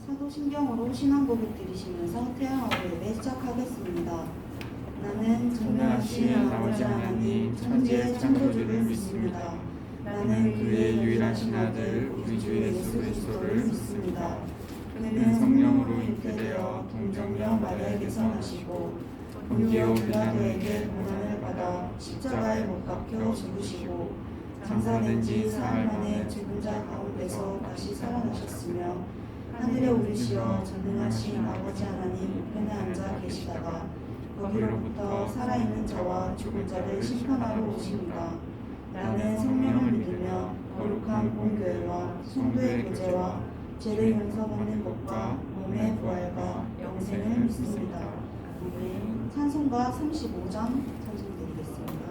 사도신경으로 신앙 고백 드리시면서 태양어로 예배 시작하겠습니다. 나는 전능하신 아버지 하나님 천지의 창조주를 믿습니다. 나는 그의 유일하신 아들 우리 주 예수 그리스도를 믿습니다. 그는 성령으로 잉태되어 동정녀 마리아에게서 나시고 본디오 빌라도에게 고난을 받아 십자가에 못 박혀 죽으시고 장사된 지 사흘 만에 죽은 자 가운데서 다시 살아나셨으며 하늘에 오르시어 전능하신 아버지 하나님 우편에 앉아 계시다가 거기로부터 살아있는 자와 죽은 자를 심판하러 오십니다. 나는 성령을 믿으며 거룩한 본교회와 성도의 교제와 죄를 용서받는 것과 몸의 부활과 영생을 믿습니다. 아멘. 찬송가 35장 찬송드리겠습니다.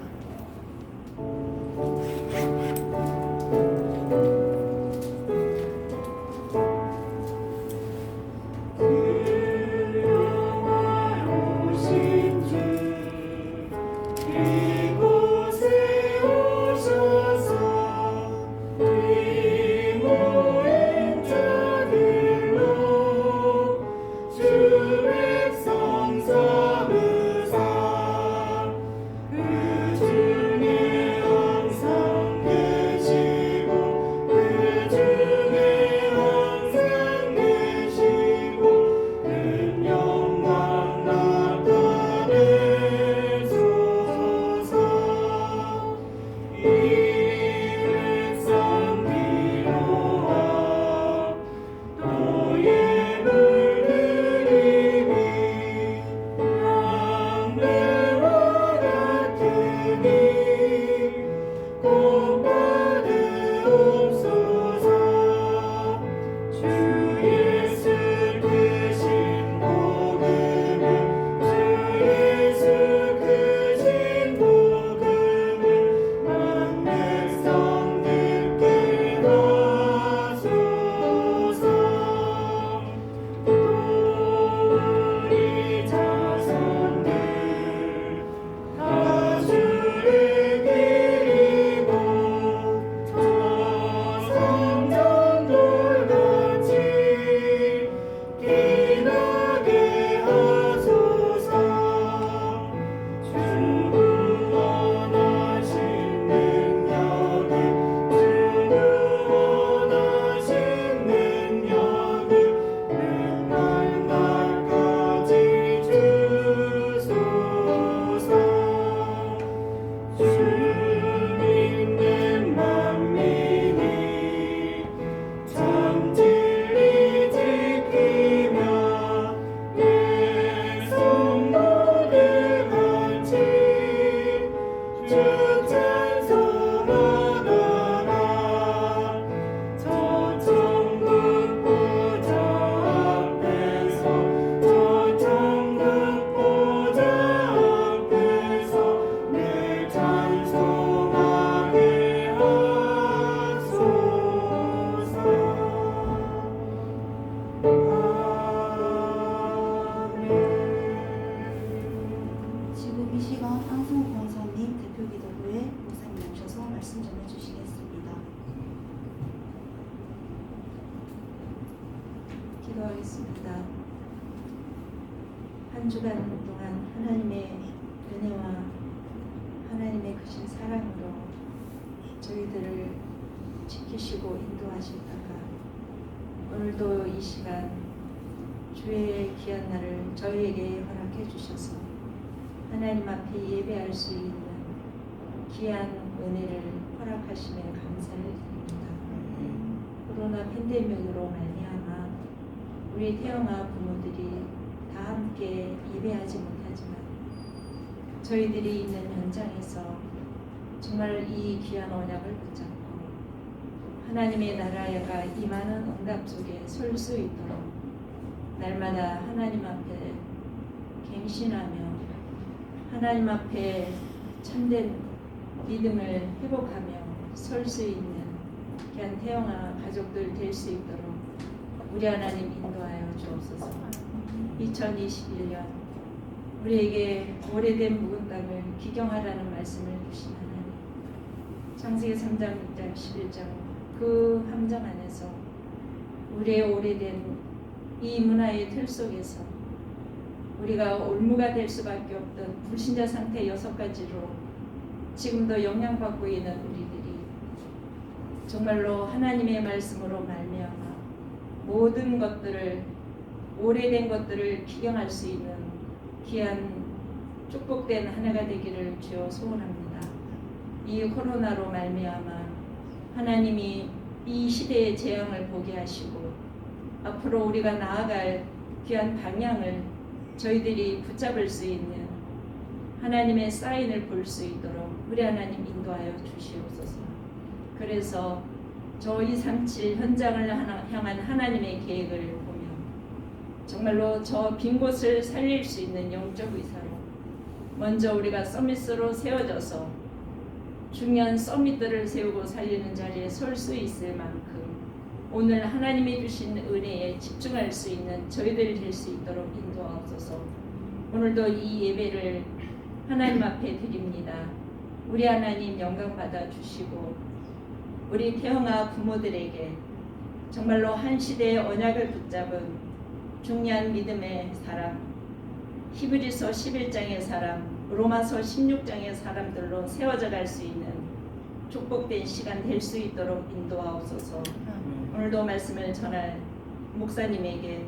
기도하겠습니다. 한 주간 동안 하나님의 은혜와 하나님의 크신 사랑으로 저희들을 지키시고 인도하시다가 오늘도 이 시간 주의 귀한 날을 저희에게 허락해 주셔서 하나님 앞에 예배할 수 있는 귀한 은혜를 허락하심에 감사를 드립니다. 코로나 팬데믹으로 말미암아 우리 태영아 부모들이 다 함께 예배하지 못하지만 저희들이 있는 현장에서 정말 이 귀한 언약을 붙잡고 하나님의 나라가 임하는 응답 속에 설 수 있도록 날마다 하나님 앞에 갱신하며 하나님 앞에 참된 믿음을 회복하며 설 수 있는 귀한 태영아 가족들 될 수 있도록 우리 하나님 인도하여 주옵소서. 2021년 우리에게 오래된 묵은 땅을 기경하라는 말씀을 주신 하나님, 창세기 3장 6장 11장 그 함정 안에서 우리의 오래된 이 문화의 틀 속에서 우리가 올무가 될 수밖에 없던 불신자 상태 6가지로 지금도 영향받고 있는 우리들이 정말로 하나님의 말씀으로 말미암아 모든 것들을, 오래된 것들을 기경할 수 있는 귀한 축복된 한 해가 되기를 주여 소원합니다. 이 코로나로 말미암아 하나님이 이 시대의 재앙을 보게 하시고 앞으로 우리가 나아갈 귀한 방향을 저희들이 붙잡을 수 있는 하나님의 사인을 볼 수 있도록 우리 하나님 인도하여 주시옵소서. 그래서 저 237 현장을 향한 하나님의 계획을 보며 정말로 저 빈 곳을 살릴 수 있는 영적 의사로 먼저 우리가 서밋으로 세워져서 중요한 서밋들을 세우고 살리는 자리에 설 수 있을 만큼 오늘 하나님이 주신 은혜에 집중할 수 있는 저희들이 될 수 있도록 인도하옵소서. 오늘도 이 예배를 하나님 앞에 드립니다. 우리 하나님 영광 받아 주시고 우리 태영아 부모들에게 정말로 한 시대의 언약을 붙잡은 중요한 믿음의 사람, 히브리서 11장의 사람, 로마서 16장의 사람들로 세워져 갈 수 있는 축복된 시간 될 수 있도록 인도하옵소서. 오늘도 말씀을 전할 목사님에게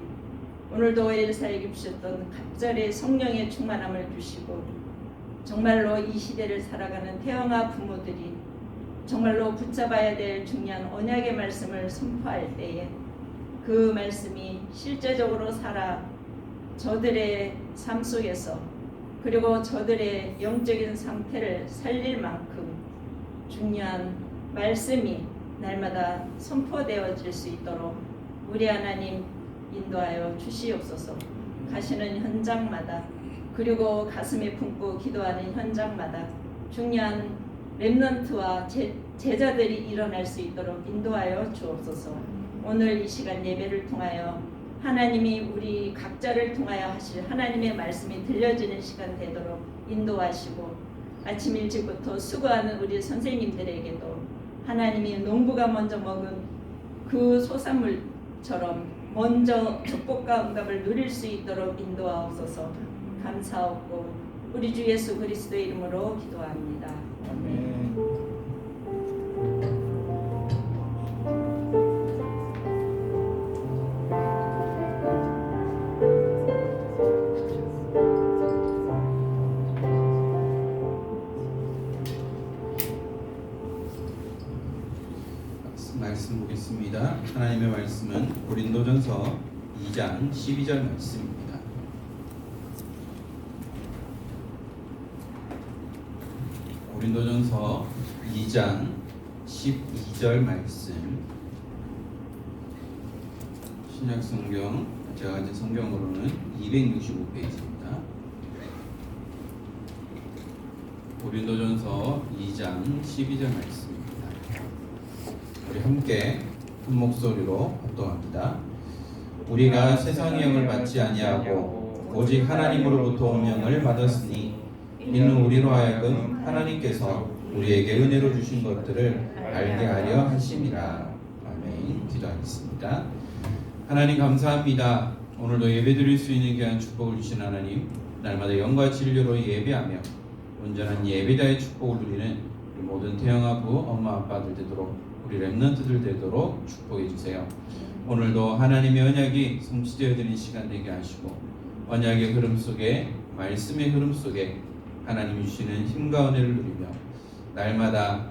오늘도 엘사에 입으셨던 갑절의 성령의 충만함을 주시고 정말로 이 시대를 살아가는 태영아 부모들이 정말로 붙잡아야 될 중요한 언약의 말씀을 선포할 때에 그 말씀이 실제적으로 살아 저들의 삶 속에서 그리고 저들의 영적인 상태를 살릴 만큼 중요한 말씀이 날마다 선포되어질 수 있도록 우리 하나님 인도하여 주시옵소서. 가시는 현장마다 그리고 가슴에 품고 기도하는 현장마다 중요한 렘넌트와 제자들이 일어날 수 있도록 인도하여 주옵소서. 오늘 이 시간 예배를 통하여 하나님이 우리 각자를 통하여 하실 하나님의 말씀이 들려지는 시간 되도록 인도하시고 아침 일찍부터 수고하는 우리 선생님들에게도 하나님이 농부가 먼저 먹은 그 소산물처럼 먼저 축복과 응답을 누릴 수 있도록 인도하옵소서. 감사하고 우리 주 예수 그리스도의 이름으로 기도합니다. 아멘. 말씀 보겠습니다. 하나님의 말씀은 고린도전서 2장 12절 말씀입니다. 고린도전서 2장 12절 말씀. 신약성경 제가 가진 성경으로는 265페이지입니다. 고린도전서 2장 12절 말씀입니다. 우리 함께 큰 목소리로 합동합니다. 우리가 세상의 영을 받지 아니하고 오직 하나님으로부터 온 영을 받았으니 이는 우리로 하여금 하나님께서 우리에게 은혜로 주신 것들을 알게 하려 하심이라. 아멘. 기도하겠습니다. 하나님 감사합니다. 오늘도 예배드릴 수 있는 귀한 축복을 주신 하나님, 날마다 영과 진리로 예배하며 온전한 예배자의 축복을 누리는 우리 모든 태영아부 엄마 아빠들 되도록 우리 렘넌트들 되도록 축복해 주세요. 오늘도 하나님의 언약이 성취되어지는 시간 되게 하시고 언약의 흐름 속에 말씀의 흐름 속에 하나님이 주시는 힘과 은혜를 누리며 날마다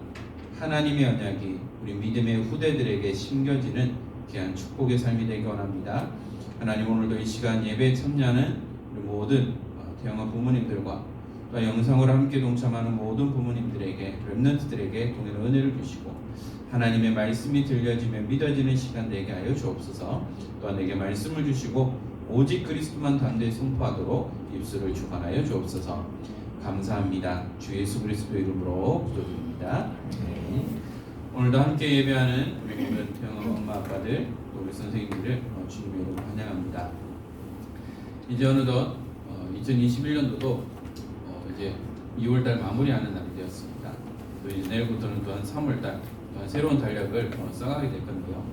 하나님의 언약이 우리 믿음의 후대들에게 심겨지는 귀한 축복의 삶이 되기 원합니다. 하나님 오늘도 이 시간 예배에 참여하는 우리 모든 태영아 부모님들과 또 영상으로 함께 동참하는 모든 부모님들에게 렘넌트들에게 동일한 은혜를 주시고 하나님의 말씀이 들려지며 믿어지는 시간 되게 하여 주옵소서. 또한 내게 말씀을 주시고 오직 그리스도만 담대히 선포하도록 입술을 주관하여 주옵소서. 감사합니다. 주 예수 그리스도 이름으로 기도드립니다. 네. 오늘도 함께 예배하는 우리 모든 태영아 엄마 아빠들 또 우리 선생님들을 주님의 이름으로 환영합니다. 이제 어느덧 2021년도도 이제 2월달 마무리하는 날이 되었습니다. 또 이제 내일부터는 또한 3월달 새로운 달력을 써가게 될 건데요.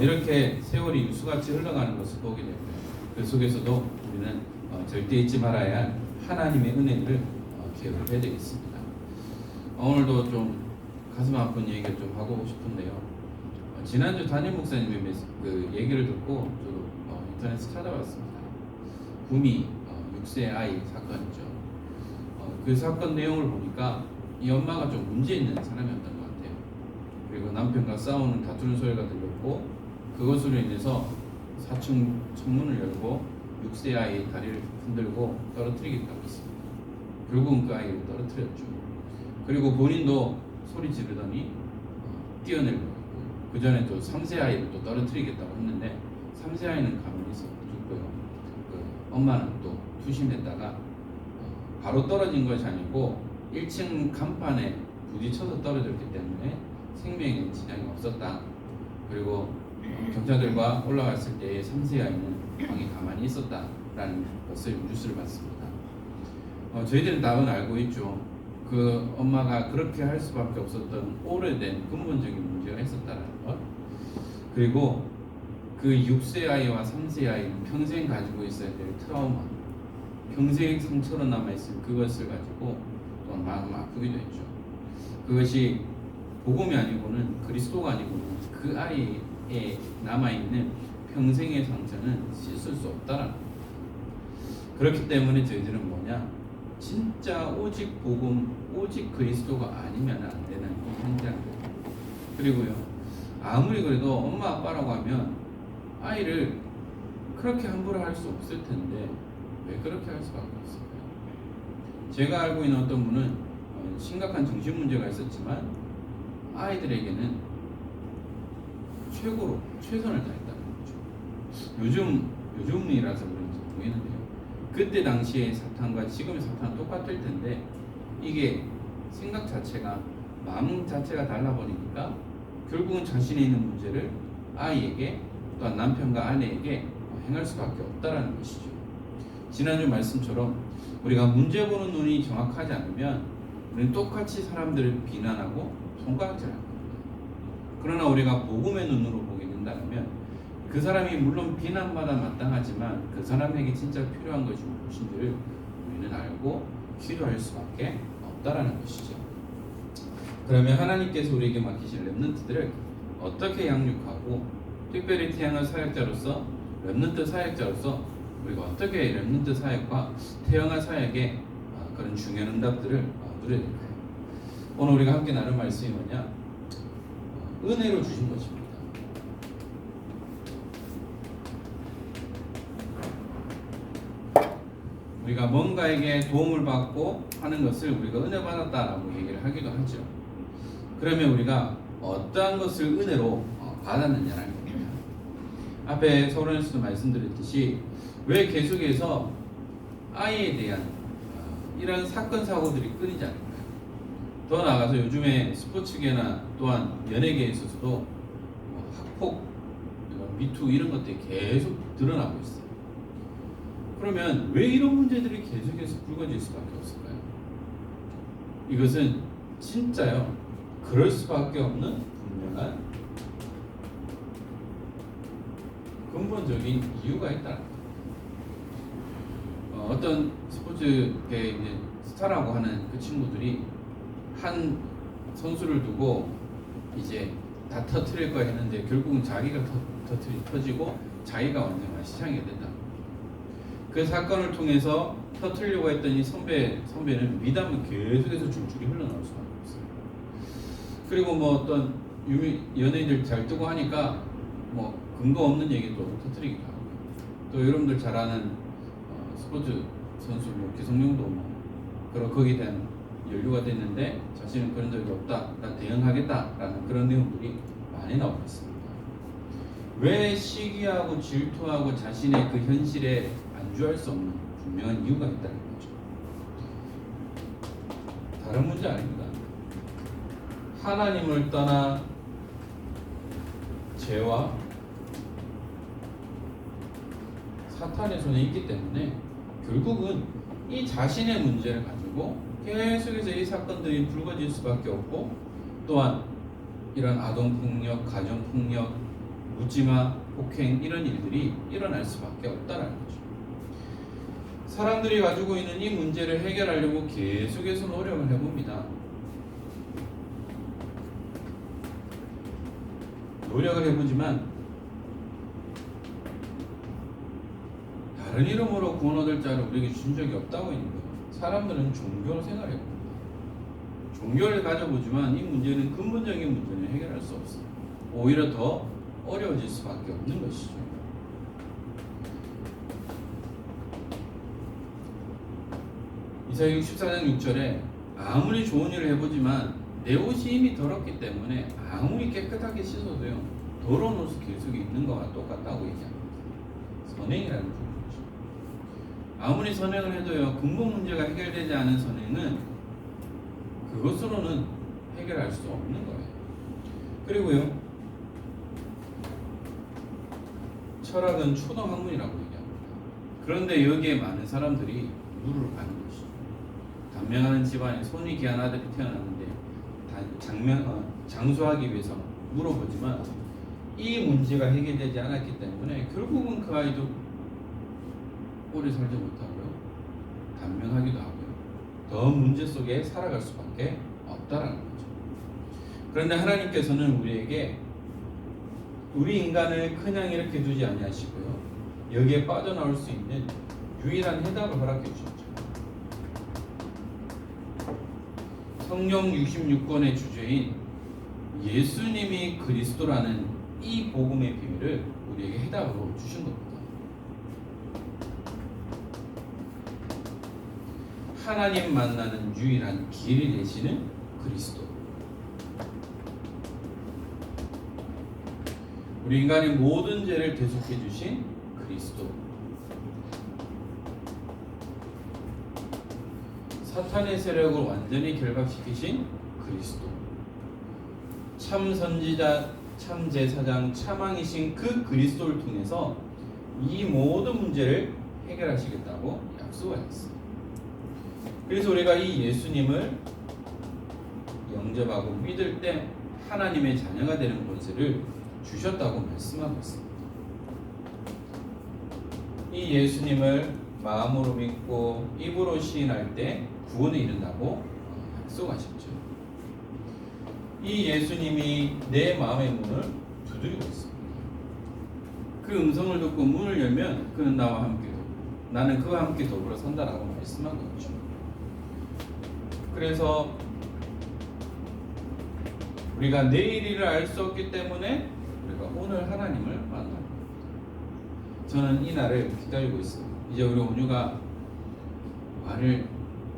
이렇게 세월이 유수같이 흘러가는 것을 보게 되고요. 그 속에서도 우리는 절대 잊지 말아야 할 하나님의 은혜를 기억을 해야 되겠습니다. 오늘도 좀 가슴 아픈 얘기를 좀 하고 싶은데요. 지난주 담임 목사님의 그 얘기를 듣고 저도 인터넷에 찾아봤습니다. 구미 6세 아이 사건이죠. 그 사건 내용을 보니까 이 엄마가 좀 문제 있는 사람이었던 것 같아요. 그리고 남편과 싸우는 다투는 소리가 들렸고 그것으로 인해서 4층 창문을 열고 6세 아이의 다리를 흔들고 떨어뜨리겠다고 했습니다. 결국은 그 아이를 떨어뜨렸죠. 그리고 본인도 소리 지르더니 뛰어내려고 했고 그 전에 또 3세 아이를 또 떨어뜨리겠다고 했는데 3세 아이는 가만히 있어 죽고요. 그 엄마는 또 투신했다가 바로 떨어진 것이 아니고 1층 간판에 부딪혀서 떨어졌기 때문에 생명에 지장이 없었다. 그리고 경찰들과 올라갔을 때 3세 아이는 방에 가만히 있었다라는 것을 뉴스를 봤습니다. 저희들은 답은 알고 있죠. 그 엄마가 그렇게 할 수밖에 없었던 오래된 근본적인 문제가 있었다는 것. 그리고 그 6세 아이와 3세 아이는 평생 가지고 있어야 될 트라우마, 평생 상처로 남아있을 그것을 가지고 또 마음 아프기도 했죠. 그것이 복음이 아니고는 그리스도가 아니고는 그 아이에 남아있는 평생의 상처는 씻을 수 없다라는 거예요. 그렇기 때문에 저희들은 뭐냐, 진짜 오직 복음, 오직 그리스도가 아니면 안 되는 현장. 그리고요, 아무리 그래도 엄마 아빠라고 하면 아이를 그렇게 함부로 할 수 없을 텐데 왜 그렇게 할 수밖에 없을까요? 제가 알고 있는 어떤 분은 심각한 정신 문제가 있었지만 아이들에게는 최고로 최선을 다했다는 거죠. 요즘이라서 그런지 보이는데요. 그때 당시의 사탄과 지금의 사탄은 똑같을 텐데 이게 생각 자체가, 마음 자체가 달라 보니까 결국은 자신이 있는 문제를 아이에게 또한 남편과 아내에게 행할 수밖에 없다라는 것이죠. 지난주 말씀처럼 우리가 문제 보는 눈이 정확하지 않으면 우리는 똑같이 사람들을 비난하고 손가락질할 겁니다. 그러나 우리가 복음의 눈으로 보게 된다면 그 사람이 물론 비난받아 마땅하지만 그 사람에게 진짜 필요한 것이 무엇인지를 우리는 알고 기도할 수밖에 없다라는 것이죠. 그러면 하나님께서 우리에게 맡기신 렘넌트들을 어떻게 양육하고 특별히 태어난 사역자로서 렘넌트 사역자로서 우리가 어떻게 렘넌트 사역과 태어난 사역의 그런 중요한 응답들을 누려야 될까요? 오늘 우리가 함께 나눌 말씀이 뭐냐? 은혜로 주신 것입니다. 우리가 뭔가에게 도움을 받고 하는 것을 우리가 은혜 받았다라고 얘기를 하기도 하죠. 그러면 우리가 어떠한 것을 은혜로 받았느냐라는 겁니다. 앞에 서론에서도 말씀드렸듯이 왜 계속해서 아이에 대한 이런 사건 사고들이 끊이지 않을까요? 더 나아가서 요즘에 스포츠계나 또한 연예계에 있어서도 학폭, 미투 이런 것들이 계속 드러나고 있어요. 그러면 왜 이런 문제들이 계속해서 불거질 수밖에 없을까요? 이것은 진짜요, 그럴 수밖에 없는 분명한 근본적인 이유가 있다. 어떤 스포츠계 이제 스타라고 하는 그 친구들이 한 선수를 두고 이제 다 터트릴 거야 했는데 결국은 자기가 터지고 자기가 완전한 시장이 된다. 그 사건을 통해서 터트리려고 했더니 선배는 미담은 계속해서 줄줄이 흘러나올 수밖에 없어요. 그리고 뭐 어떤 연예인들 잘 뜨고 하니까 뭐 근거 없는 얘기도 터트리기도 하고, 또 여러분들 잘 아는 스포츠 선수 뭐 기성용도 뭐 그런 거기에 대한 연루가 됐는데 자신은 그런 적이 없다, 난 대응하겠다라는 그런 내용들이 많이 나오고 있습니다. 왜 시기하고 질투하고 자신의 그 현실에 안주할 수 없는 분명한 이유가 있다는 거죠. 다른 문제 아닙니다. 하나님을 떠나 죄와 사탄의 손에 있기 때문에 결국은 이 자신의 문제를 가지고 계속해서 이 사건들이 불거질 수밖에 없고, 또한 이런 아동폭력, 가정폭력, 묻지마, 폭행 이런 일들이 일어날 수밖에 없다는 거죠. 사람들이 가지고 있는 이 문제를 해결하려고 계속해서 노력을 해봅니다. 노력을 해보지만 다른 이름으로 구원 얻을 자를 우리에게 준 적이 없다고 있는 거예요. 사람들은 종교로 생각해봅니다. 종교를 가져보지만 이 문제는 근본적인 문제는 해결할 수 없어요. 오히려 더 어려워질 수밖에 없는 것이죠. 이사야 64장 6절에 아무리 좋은 일을 해보지만 내 옷이 이미 더럽기 때문에 아무리 깨끗하게 씻어도요 더러운 옷을 계속 입는 거와 똑같다고 얘기합니다. 선행이라는 부분이죠. 아무리 선행을 해도요 근본 문제가 해결되지 않은 선행은 그것으로는 해결할 수 없는 거예요. 그리고요 철학은 초등학문이라고 얘기합니다. 그런데 여기에 많은 사람들이 물을 가는 것이죠. 단명하는 집안에 손이 귀한 아들이 태어났는데 장수하기 위해서 물어보지만 이 문제가 해결되지 않았기 때문에 결국은 그 아이도 오래 살지 못하고요 단명하기도 하고요 더 문제 속에 살아갈 수밖에 없다라는 거죠. 그런데 하나님께서는 우리에게 우리 인간을 그냥 이렇게 두지 아니하시고요 여기에 빠져나올 수 있는 유일한 해답을 허락해 주셨죠. 성경 66권의 주제인 예수님이 그리스도라는 이 복음의 비밀을 우리에게 해답으로 주신 겁니다. 하나님 만나는 유일한 길이 되시는 그리스도. 우리 인간의 모든 죄를 대속해 주신 그리스도. 사탄의 세력을 완전히 결박시키신 그리스도. 참 선지자, 참 제사장, 참왕이신 그 그리스도를 통해서 이 모든 문제를 해결하시겠다고 약속하셨습니다. 그래서 우리가 이 예수님을 영접하고 믿을 때 하나님의 자녀가 되는 권세를 주셨다고 말씀하고 있습니다. 이 예수님을 마음으로 믿고 입으로 시인할 때 구원에 이른다고 약속하셨죠. 이 예수님이 내 마음의 문을 두드리고 있습니다. 그 음성을 듣고 문을 열면 그는 나와 함께 나는 그와 함께 더불어 산다라고 말씀하고 있죠. 그래서 우리가 내일 일을 알 수 없기 때문에 우리가 오늘 하나님을 만납니다. 저는 이 날을 기다리고 있습니다. 이제 우리 온유가 말을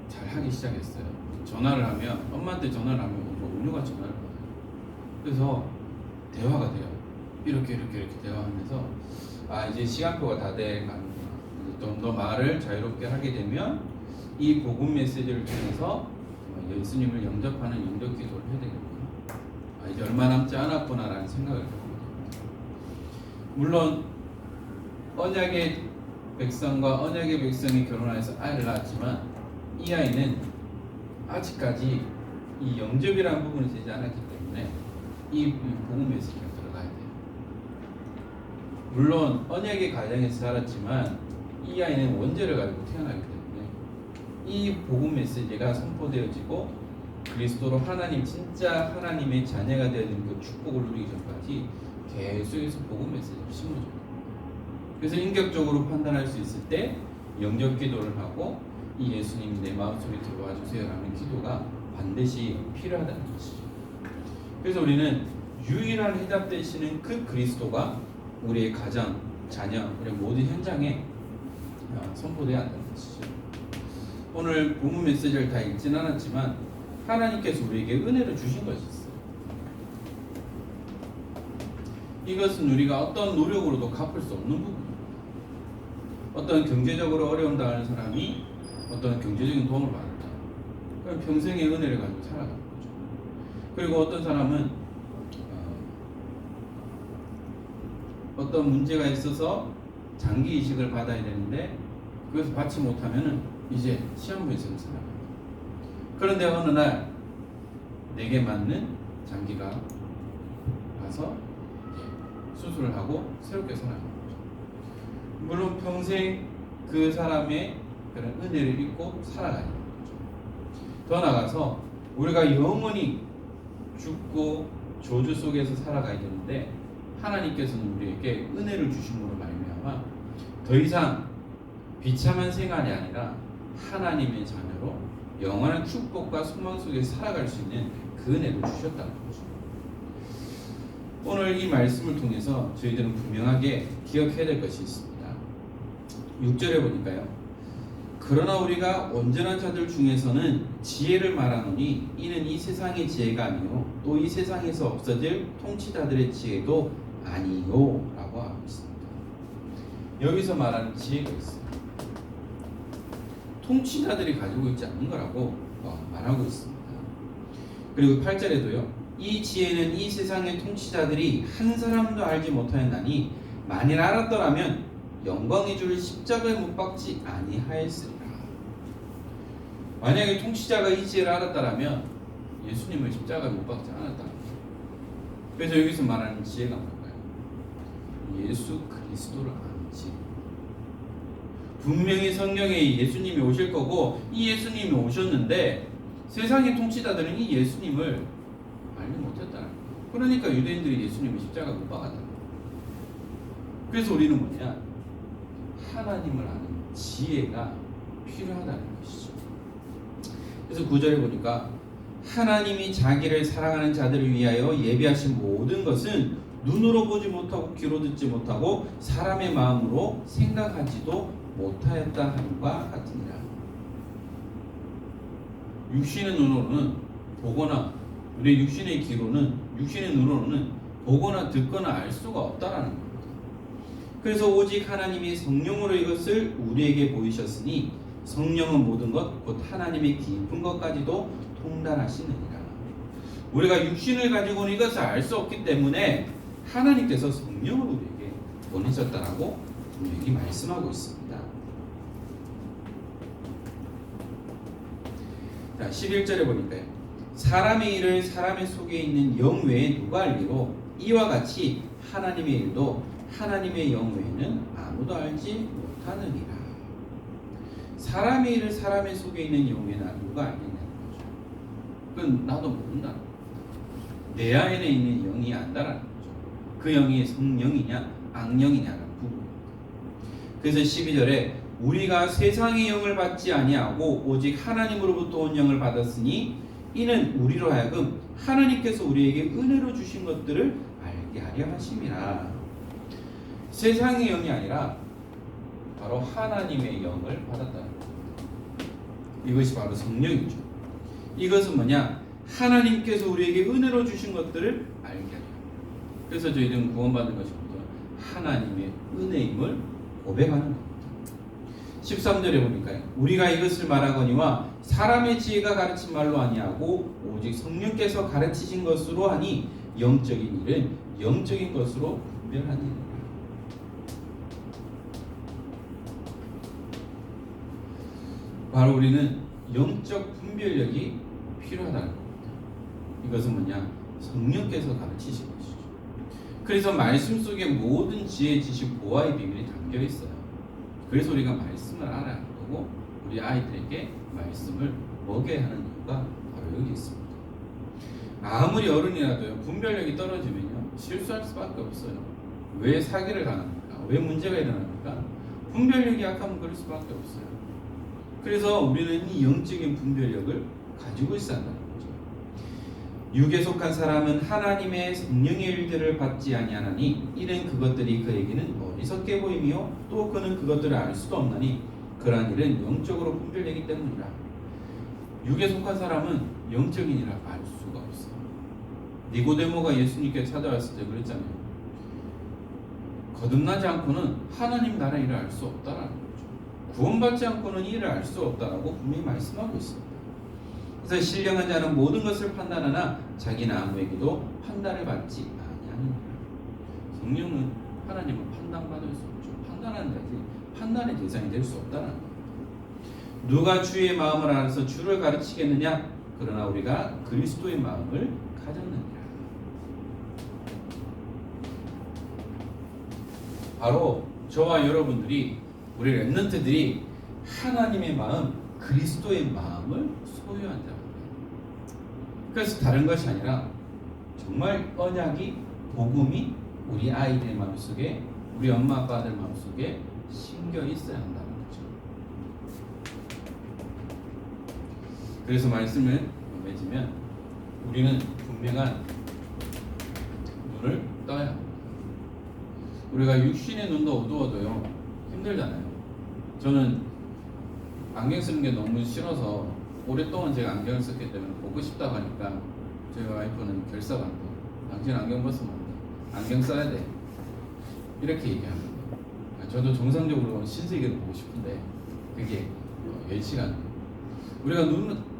잘 하기 시작했어요. 전화를 하면 엄마한테 전화를 하면 온유가 전화를 받아요. 그래서 대화가 돼요. 이렇게 대화하면서 아 이제 시간표가 다 돼가는구나. 좀 더 말을 자유롭게 하게 되면 이 복음 메시지를 통해서 예수님을 영접하는 영접 기도를 해야 되겠구나. 아 이제 얼마 남지 않았구나라는 생각을 해봅니다. 물론 언약의 백성과 언약의 백성이 결혼해서 아이를 낳았지만 이 아이는 아직까지 이 영접이라는 부분이 되지 않았기 때문에 이 복음 메시지가 들어가야 돼요. 물론 언약의 가정에서 자랐지만 이 아이는 원죄를 가지고 태어나기 때문에 이 복음 메시지가 선포되어지고 그리스도로 하나님 진짜 하나님의 자녀가 되어지는 그 축복을 누리기 전까지 계속해서 복음 메시지를 심어줘요. 그래서 인격적으로 판단할 수 있을 때 영접 기도를 하고 이 예수님이 내 마음속에 들어와 주세요라는 기도가 반드시 필요하다는 것이죠. 그래서 우리는 유일한 해답 되시는 그 그리스도가 우리의 가정, 자녀, 우리 모든 현장에 선포되어야 한다는 것이죠. 오늘 본문 메시지를 다 읽진 않았지만 하나님께서 우리에게 은혜를 주신 것이 있어요. 이것은 우리가 어떤 노력으로도 갚을 수 없는 부분입니다. 어떤 경제적으로 어려움 당하는 사람이 어떤 경제적인 도움을 받았다. 그럼 평생의 은혜를 가지고 살아가는 거죠. 그리고 어떤 사람은 어떤 문제가 있어서 장기 이식을 받아야 되는데 그것을 받지 못하면은 이제 시한부에서 살아갑니다. 그런데 어느 날 내게 맞는 장기가 가서 수술을 하고 새롭게 살아가는 거죠. 물론 평생 그 사람의 그런 은혜를 입고 살아가는 거죠. 더 나아가서 우리가 영원히 죽고 저주 속에서 살아가야 되는데 하나님께서는 우리에게 은혜를 주심으로 말미암아 더 이상 비참한 생활이 아니라 하나님의 자녀로 영원한 축복과 소망 속에 살아갈 수 있는 그 은혜를 주셨다는 거죠. 오늘 이 말씀을 통해서 저희들은 분명하게 기억해야 될 것이 있습니다. 6절에 보니까요. 그러나 우리가 온전한 자들 중에서는 지혜를 말하노니 이는 이 세상의 지혜가 아니요 또 이 세상에서 없어질 통치자들의 지혜도 아니요 라고 하고 있습니다. 여기서 말하는 지혜가 있어요. 통치자들이 가지고 있지 않는 거라고 말하고 있습니다. 그리고 8절에도요. 이 지혜는 이 세상의 통치자들이 한 사람도 알지 못하였나니 만일 알았더라면 영광의 주를 십자가에 못 박지 아니하였으리라. 만약에 통치자가 이 지혜를 알았다면 예수님을 십자가에 못 박지 않았다. 그래서 여기서 말하는 지혜가 뭘까요? 예수 그리스도를 아는 지혜. 분명히 성경에 예수님이 오실 거고 이 예수님이 오셨는데 세상의 통치자들은 이 예수님을 알지 못했다는 거예요. 그러니까 유대인들이 예수님을 십자가에 못 박았다는 거예요. 그래서 우리는 뭐냐? 하나님을 아는 지혜가 필요하다는 것이죠. 그래서 9절에 보니까 하나님이 자기를 사랑하는 자들을 위하여 예비하신 모든 것은 눈으로 보지 못하고 귀로 듣지 못하고 사람의 마음으로 생각하지도 못하였다 함과 같으니라. 육신의 눈으로는 보거나 우리 육신의 귀로는 육신의 눈으로는 보거나 듣거나 알 수가 없다라는 겁니다. 그래서 오직 하나님이 성령으로 이것을 우리에게 보이셨으니 성령은 모든 것 곧 하나님의 깊은 것까지도 통달하시느니라. 우리가 육신을 가지고는 이것을 알 수 없기 때문에 하나님께서 성령을 우리에게 보내셨다라고 분명히 말씀하고 있습니다. 자, 11절에 보니까요. 사람의 일을 사람의 속에 있는 영 외에 누가 알리로 이와 같이 하나님의 일도 하나님의 영 외에는 아무도 알지 못하느니라. 사람의 일을 사람의 속에 있는 영 외에는 누가 알겠냐는 거죠. 그건 나도 모른다는 거죠. 내 안에 있는 영이 안다라는 거죠. 그 영이 성령이냐 악령이냐는 부분입니다. 그래서 12절에 우리가 세상의 영을 받지 아니하고 오직 하나님으로부터 온 영을 받았으니 이는 우리로 하여금 하나님께서 우리에게 은혜로 주신 것들을 알게 하려 하심이라. 세상의 영이 아니라 바로 하나님의 영을 받았다는 겁니다. 이것이 바로 성령이죠. 이것은 뭐냐? 하나님께서 우리에게 은혜로 주신 것들을 알게 하려. 그래서 저희들은 구원받는 것이 하나님의 은혜임을 고백하는 겁니다. 13절에 보니까요. 우리가 이것을 말하거니와 사람의 지혜가 가르친 말로 아니하고 오직 성령께서 가르치신 것으로 하니 영적인 일은 영적인 것으로 분별하니라. 바로 우리는 영적 분별력이 필요하다는 겁니다. 이것은 뭐냐? 성령께서 가르치신 것이죠. 그래서 말씀 속에 모든 지혜, 지식, 보화의 비밀이 담겨 있어요. 그래서 우리가 말씀을 알아야 하고 우리 아이들에게 말씀을 먹여야 하는 이유가 바로 여기 있습니다. 아무리 어른이라도요, 분별력이 떨어지면요 실수할 수밖에 없어요. 왜 사기를 당합니까? 왜 문제가 일어납니까? 분별력이 약하면 그럴 수밖에 없어요. 그래서 우리는 이 영적인 분별력을 가지고 있어야 한다는 거죠. 육에 속한 사람은 하나님의 성령의 일들을 받지 아니하나니 이는 그것들이 그에게는 어리석게 보이며 또 그는 그것들을 알 수도 없나니 그러한 일은 영적으로 분별되기 때문이라. 육에 속한 사람은 영적인 일을 알 수가 없어요. 니고데모가 예수님께 찾아왔을 때 그랬잖아요. 거듭나지 않고는 하나님 나라 일을 알 수 없다라는 거죠. 구원받지 않고는 이 일을 알 수 없다라고 분명히 말씀하고 있습니다. 그래서 신령한 자는 모든 것을 판단하나 자기는 아무에게도 판단을 받지 아니하느니라. 성령은 하나님은 판단받을 수 없죠. 판단하는 자지 판단의 대상이 될 수 없다는 겁니다. 누가 주의 마음을 알아서 주를 가르치겠느냐? 그러나 우리가 그리스도의 마음을 가졌느니라. 바로 저와 여러분들이 우리 렘넌트들이 하나님의 마음, 그리스도의 마음을 소유한 자입니다. 그래서 다른 것이 아니라 정말 언약이, 복음이 우리 아이들의 마음속에, 우리 엄마 아빠들 마음속에 심겨 있어야 한다는 거죠. 그래서 말씀을 맺으면 우리는 분명한 눈을 떠야 합니다. 우리가 육신의 눈도 어두워도요 힘들잖아요. 저는 안경 쓰는 게 너무 싫어서 오랫동안 제가 안경을 썼기 때문에 보고 싶다고 하니까 저희 와이프는 결사가 안 돼. 당신 안경 벗으면 안 돼. 안경 써야 돼. 이렇게 얘기합니다. 저도 정상적으로 신세계를 보고 싶은데 그게 예시가 안 돼요. 우리가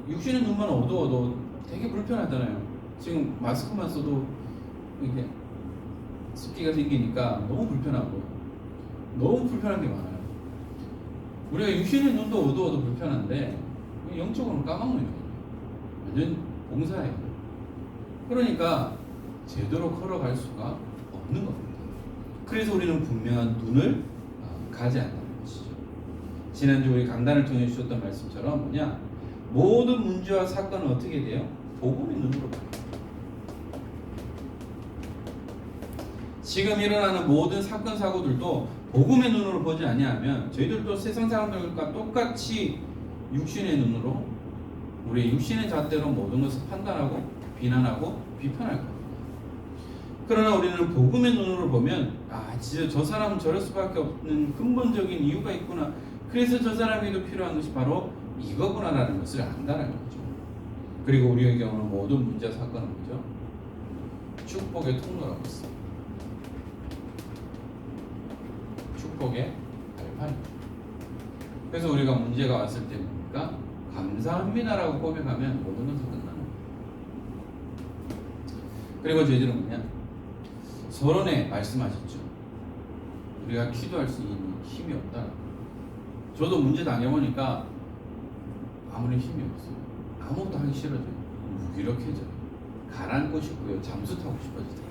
육신의 눈만 어두워도 되게 불편하잖아요. 지금 마스크만 써도 이게 습기가 생기니까 너무 불편하고 너무 불편한 게 많아요. 우리가 육신의 눈도 어두워도 불편한데 영적으로는 까막눈이거든요. 완전 봉사예요. 그러니까 제대로 걸어갈 수가 없는 겁니다. 그래서 우리는 분명한 눈을 가져야 한다는 것이죠. 지난주 우리 강단을 통해 주셨던 말씀처럼 뭐냐, 모든 문제와 사건은 어떻게 돼요? 복음의 눈으로 봐요. 지금 일어나는 모든 사건 사고들도 복음의 눈으로 보지 아니하면 저희들도 세상 사람들과 똑같이 육신의 눈으로, 우리 육신의 잣대로 모든 것을 판단하고 비난하고 비판할 겁니다. 그러나 우리는 복음의 눈으로 보면 진짜 저 사람은 저럴 수밖에 없는 근본적인 이유가 있구나. 그래서 저 사람에게도 필요한 것이 바로 이거구나라는 것을 안다는 거죠. 그리고 우리의 경우는 모든 문제 사건은 뭐죠? 축복의 통로라고 했습니다. 축복의 발판입니다. 그래서 우리가 문제가 왔을 때 뭡니까? 감사합니다라고 고백하면 모든 것은 끝나는 거예요. 그리고 저희들은 뭐냐? 서론에 말씀하셨죠. 우리가 기도할 수 있는 힘이 없다. 저도 문제 당해보니까 아무리 힘이 없어요. 아무것도 하기 싫어져요. 무기력해져요. 가라앉고 싶고요. 잠수 타고 싶어지죠.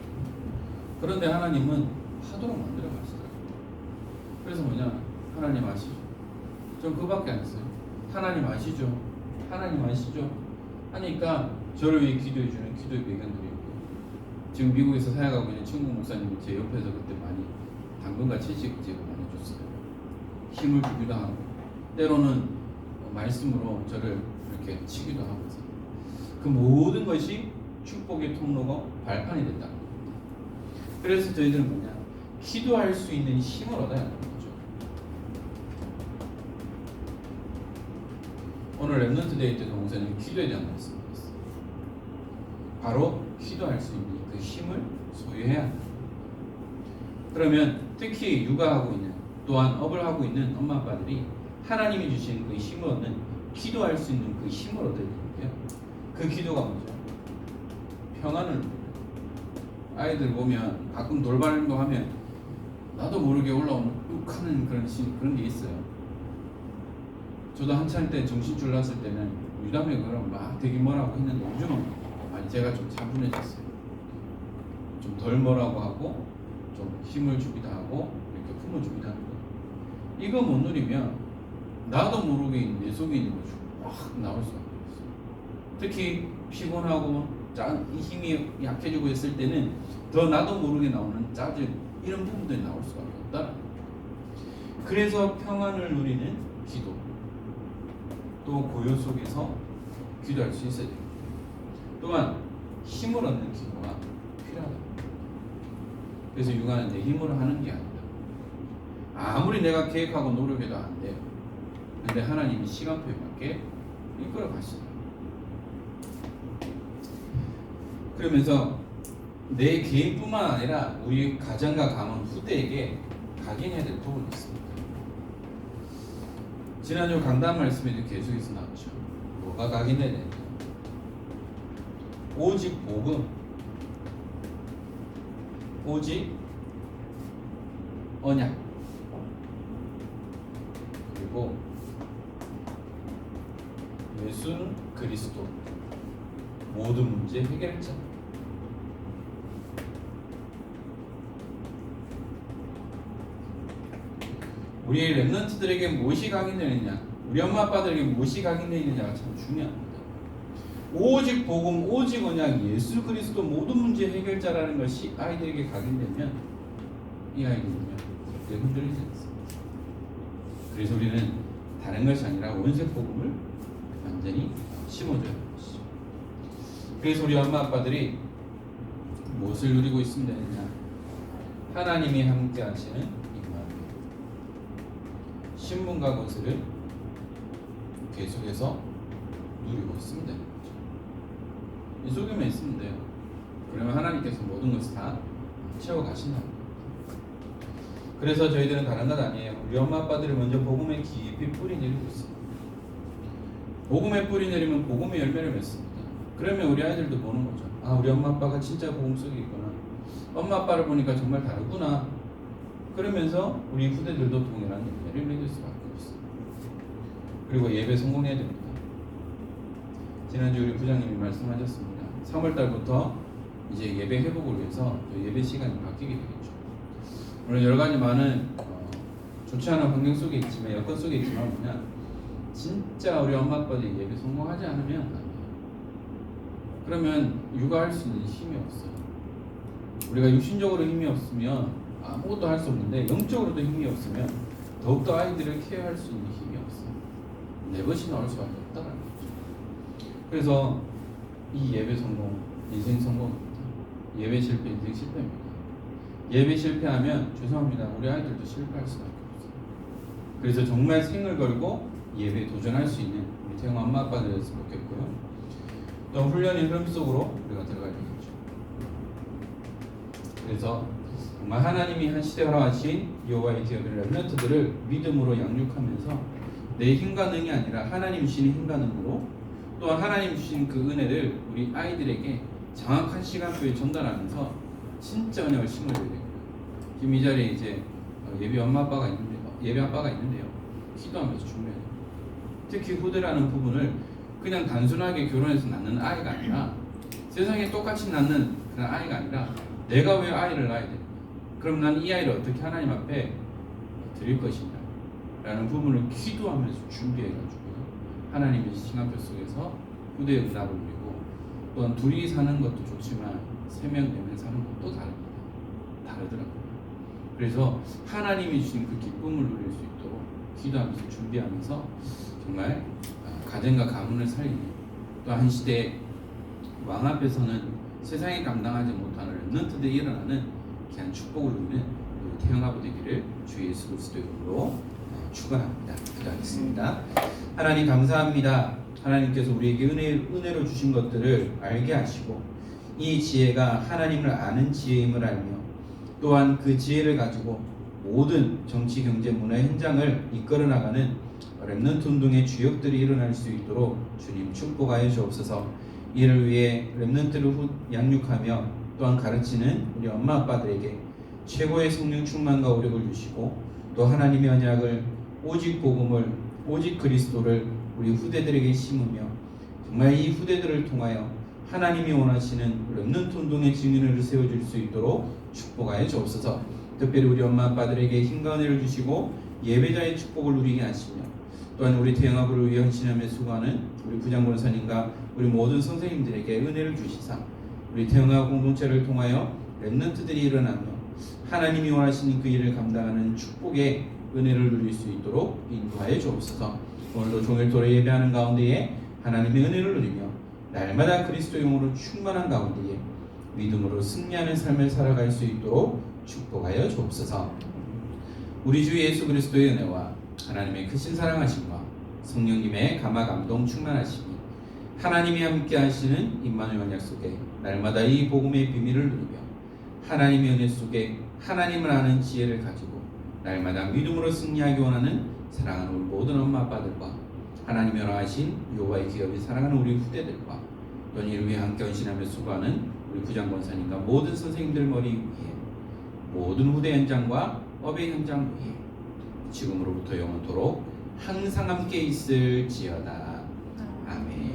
그런데 하나님은 하도록 만들어 가시더라고요. 그래서 뭐냐? 하나님 아시죠? 전 그밖에 안 했어요. 하나님 아시죠? 하나님 아시죠? 하니까 저를 위해 기도해 주는 기도의 배경들이 있고, 지금 미국에서 사역하고 있는 친구 목사님이 제 옆에서 그때 많이 당근과 채식제를 많이 줬어요. 힘을 주기도 하고, 때로는 말씀으로 저를 이렇게 치기도 하면서, 그 모든 것이 축복의 통로가 발판이 됐다는 겁니다. 그래서 저희들은 뭐냐? 기도할 수 있는 힘을 얻어야 하는 거죠. 오늘 렘넌트 데이 때도 목사님이 기도에 대한 말씀을 했어요. 바로 기도할 수 있는 그 힘을 소유해야 합니다. 그러면 특히 육아하고 있는, 또한 업을 하고 있는 엄마 아빠들이 하나님이 주신 그 힘을 얻는, 기도할 수 있는 그 힘을 얻어야 되는데요. 그 기도가 뭐죠? 평안을 누려요. 아이들 보면 가끔 돌발 행동하면 나도 모르게 올라오는 욱하는 그런 게 있어요. 저도 한참 때 정신줄 났을 때는 유담에 그럼 막 되게 뭐라고 했는데 요즘은 많이 제가 좀 차분해졌어요. 좀 덜 뭐라고 하고 좀 힘을 주기도 하고 이렇게 품어주기도 하는 거예요. 이거 못 누리면 나도 모르게 내 속에 있는 것이 확 나올 수가 없어요. 특히 피곤하고 힘이 약해지고 있을 때는 더 나도 모르게 나오는 짜증, 이런 부분들이 나올 수밖에 없다. 그래서 평안을 누리는 기도, 또 고요 속에서 기도할 수 있어야 됩니다. 또한 힘을 얻는 기도가 필요하다. 그래서 육아는 내 힘으로 하는 게 아니다. 아무리 내가 계획하고 노력해도 안 돼요. 근데 하나님이 시간표에 맞게 이끌어 가시더라고요. 그러면서 내 개인뿐만 아니라 우리 가정과 가문, 후대에게 각인해야 될 부분이 있습니다. 지난주 강단 말씀에도 계속해서 나왔죠. 뭐가 각인해야 되는가? 오직 복음, 오직 언약, 그리고 예수는 그리스도, 모든 문제 해결자. 우리 렘넌트들에게 무엇이 각인되느냐, 우리 엄마 아빠들에게 무엇이 각인되어 있느냐가 참 중요합니다. 오직 복음, 오직 언약, 예수 그리스도 모든 문제 해결자라는 것이 아이들에게 각인되면 이 아이들은요 절대 흔들리지 않습니다. 그래서 우리는 다른 것이 아니라 원색 복음을 완전히 심어줘야 하는 것이죠. 그래서 우리 엄마 아빠들이 무엇을 누리고 있으면 되느냐, 하나님이 함께 하시는 임마누엘, 신분과 것을 계속해서 누리고 있으면 되는 거죠. 이 속에만 있으면 돼요. 그러면 하나님께서 모든 것을 다 채워가신다는 거예요. 그래서 저희들은 다른 것 아니에요. 우리 엄마 아빠들이 먼저 복음에 깊이 뿌리 내리고 있습니다. 복음에 뿌리 내리면 복음의 열매를 맺습니다. 그러면 우리 아이들도 보는 거죠. 아, 우리 엄마 아빠가 진짜 복음 속에 있구나. 엄마 아빠를 보니까 정말 다르구나. 그러면서 우리 후대들도 동일한 열매를 맺을 수밖에 없어요. 그리고 예배 성공해야 됩니다. 지난주 우리 부장님이 말씀하셨습니다. 3월달부터 이제 예배 회복을 위해서 예배 시간이 바뀌게 되겠죠. 물론 여러 가지 많은 좋지 않은 환경 속에 있지만, 여건 속에 있지만 뭐냐, 진짜 우리 엄마 아빠들이 예배 성공하지 않으면 안 돼요. 그러면 육아할 수 있는 힘이 없어요. 우리가 육신적으로 힘이 없으면 아무것도 할 수 없는데, 영적으로도 힘이 없으면 더욱더 아이들을 케어할 수 있는 힘이 없어요. 내것이 나올 수밖에 없다는 거죠. 그래서 이 예배 성공, 인생 성공입니다. 예배 실패, 인생 실패입니다. 예배 실패하면 죄송합니다. 우리 아이들도 실패할 수밖에 없어요. 그래서 정말 생을 걸고 예배에 도전할 수 있는 우리 태영 엄마 아빠들이었으면 좋겠고요. 또 훈련의 흐름 속으로 우리가 들어가야 되겠죠. 그래서 정말 하나님이 한 시대 허락하신 여호와의 기업의 렘넌트들을 믿음으로 양육하면서 내 힘과 능이 아니라 하나님 주시는 힘과 능으로, 또한 하나님 주신 그 은혜를 우리 아이들에게 정확한 시간표에 전달하면서 진짜 언약을 심어줘야 되고요. 지금 이 자리에 이제 예비 엄마 아빠가 있는데요. 예비 아빠가 있는데요. 기도하면서 준비해야 돼요. 특히 후대라는 부분을 그냥 단순하게 결혼해서 낳는 아이가 아니라, 세상에 똑같이 낳는 그런 아이가 아니라 내가 왜 아이를 낳아야 되느냐, 그럼 난 이 아이를 어떻게 하나님 앞에 드릴 것이냐 라는 부분을 기도하면서 준비해가지고 하나님의 시간표 속에서 후대의 응답을 누리고, 또한 둘이 사는 것도 좋지만 3명, 4명 사는 것도 다르더라고요. 그래서 하나님이 주신 그 기쁨을 누릴 수 있도록 기도하면서 준비하면서 정말 가정과 가문을 살리는, 또 한 시대 왕 앞에서는 세상이 감당하지 못하는 렘넌트들이 일어나는 귀한 축복을 누리는 우리 태영 아버 되기를 주 예수 그리스도의 이름으로 축원합니다. 기도하겠습니다. 하나님 감사합니다. 하나님께서 우리에게 은혜로 주신 것들을 알게 하시고, 이 지혜가 하나님을 아는 지혜임을 알며, 또한 그 지혜를 가지고 모든 정치, 경제, 문화 현장을 이끌어 나가는 렘넌트 운동의 주역들이 일어날 수 있도록 주님 축복하여 주옵소서. 이를 위해 렘넌트를 양육하며 또한 가르치는 우리 엄마 아빠들에게 최고의 성령 충만과 오력을 주시고, 또 하나님의 언약을, 오직 복음을, 오직 그리스도를 우리 후대들에게 심으며, 정말 이 후대들을 통하여 하나님이 원하시는 렘넌트 운동의 증인을 세워줄 수 있도록 축복하여 주옵소서. 특별히 우리 엄마 아빠들에게 힘과 은혜를 주시고 예배자의 축복을 누리게 하시며, 또한 우리 태영아부를 위해 헌신하며 수고하는 우리 부장권사님과 우리 모든 선생님들에게 은혜를 주시사 우리 태영아 공동체를 통하여 렘넌트들이 일어나며 하나님이 원하시는 그 일을 감당하는 축복의 은혜를 누릴 수 있도록 인도하여 주옵소서. 오늘도 종일토록 예배하는 가운데에 하나님의 은혜를 누리며 날마다 그리스도의 영으로 충만한 가운데에 믿음으로 승리하는 삶을 살아갈 수 있도록 축복하여 주옵소서. 우리 주 예수 그리스도의 은혜와 하나님의 크신 사랑하심과 성령님의 감화 감동 충만하심이 하나님이 함께 하시는 임마누엘 언약 속에 날마다 이 복음의 비밀을 누리며 하나님의 은혜 속에 하나님을 아는 지혜를 가지고 날마다 믿음으로 승리하기 원하는 사랑하는 우리 모든 엄마 아빠들과 하나님이 허락하신 여호와의 기업이 사랑하는 우리 후대들과, 또 이를 위해 함께 헌신하며 수고하는 우리 부장권사님과 모든 선생님들 머리 위에, 모든 후대 현장과 업의 현장 위에 지금으로부터 영원토록 항상 함께 있을지어다. 아멘.